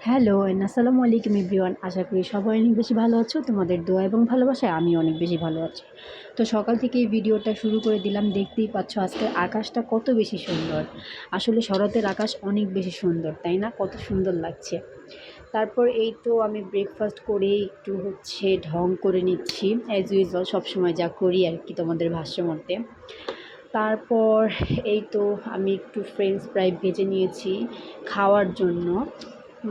Hello আসসালামু আলাইকুম everyone. আশা করি সবাই অনেক বেশি ভালো আছো। তোমাদের দোয়া এবং ভালোবাসায় আমি অনেক বেশি ভালো আছি। তো সকাল থেকে এই ভিডিওটা শুরু করে দিলাম। দেখতেই পাচ্ছ আজকের আকাশটা কত বেশি সুন্দর। আসলে শরতের আকাশ অনেক বেশি সুন্দর, তাই না? কত সুন্দর লাগছে। তারপর এই তো আমি ব্রেকফাস্ট করে একটু ঢং করে নিচ্ছি, অ্যাজ ইউজুয়াল সবসময় যা করি আর কি, তোমাদের ভাষ্য মতে। তারপর এই তো আমি একটু ফ্রেঞ্চ ফ্রাই ভেজে নিয়েছি খাওয়ার জন্য।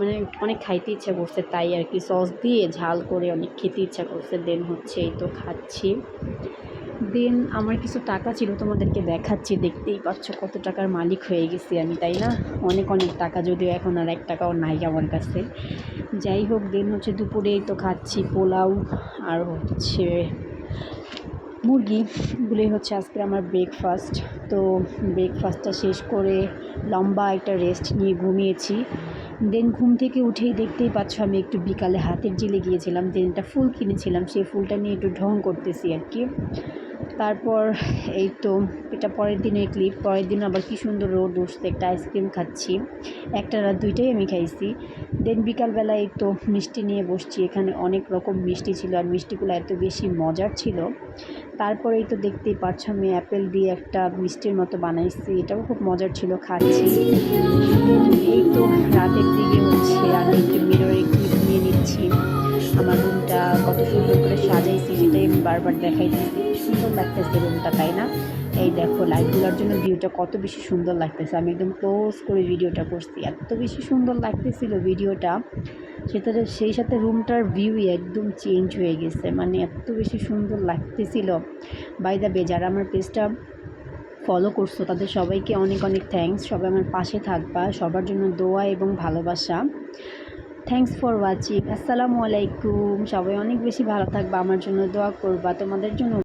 মানে অনেক খাইতে ইচ্ছা করছে, তাই আর কি সস দিয়ে ঝাল করে অনেক খেতে ইচ্ছা করছে। দেন এই তো খাচ্ছি। দেন আমার কিছু টাকা ছিল, তোমাদেরকে দেখাচ্ছি। দেখতেই পাচ্ছ কত টাকার মালিক হয়ে গেছি আমি, তাই না? অনেক অনেক টাকা, যদিও এখন আর 1 টাকাও নাই আমার কাছে। যাই হোক, দেন দুপুরেই তো খাচ্ছি পোলাও আর মুরগিগুলোই আজকে আমার ব্রেকফাস্ট। তো ব্রেকফাস্টটা শেষ করে লম্বা একটা রেস্ট নিয়ে ঘুমিয়েছি। দেন ঘুম থেকে উঠেই দেখতেই পাচ্ছ আমি একটু বিকালে হাতের জিলে গিয়েছিলাম। দেন একটা ফুল কিনেছিলাম, সেই ফুলটা নিয়ে একটু ঢং করতেছি আর কি। তারপর এই তো এটা পরের দিনের ক্লিপ। পরের দিন আবার কি সুন্দর রোদ উঠছে, একটা আইসক্রিম খাচ্ছি। একটা রাত দুইটাই আমি খাইছি। দেন বিকালবেলা এই তো মিষ্টি নিয়ে বসছি। এখানে অনেক রকম মিষ্টি ছিল, আর মিষ্টিগুলো এত বেশি মজার ছিল। তারপরেই তো দেখতেই পাচ্ছ আমি অ্যাপেল দিয়ে একটা মিষ্টির মতো বানাইছি, এটাও খুব মজার ছিল, খাচ্ছি। এই তো রাতের দিকে আমি একটু মিররে ক্লিপ নিয়ে নিচ্ছি। আমার রুমটা কত সুন্দর করে সাজাইছি সেটাই আমি বারবার দেখাইতেছি। সুন্দর লাগতেছে রুমটা, তাই না? এই দেখো লাইটগুলোর জন্য ভিউটা কত বেশি সুন্দর লাগতেছে। আমি একদম ক্লোজ করে ভিডিওটা করছি, এত বেশি সুন্দর লাগতেছিল ভিডিওটা। সেই সাথে রুমটার ভিউই একদম চেঞ্জ হয়ে গেছে, মানে এত বেশি সুন্দর লাগতেছিল। বাই দ্য ওয়ে, যারা আমার পেজটা ফলো করছো তাদের সবাইকে অনেক অনেক থ্যাঙ্কস। সবাই আমার পাশে থাকবা, সবার জন্য দোয়া এবং ভালোবাসা। Thanks for watching. আসসালামু আলাইকুম। সবাই অনেক বেশি ভালো থাকবা, আমার জন্য দোয়া করবা, তোমাদের জন্য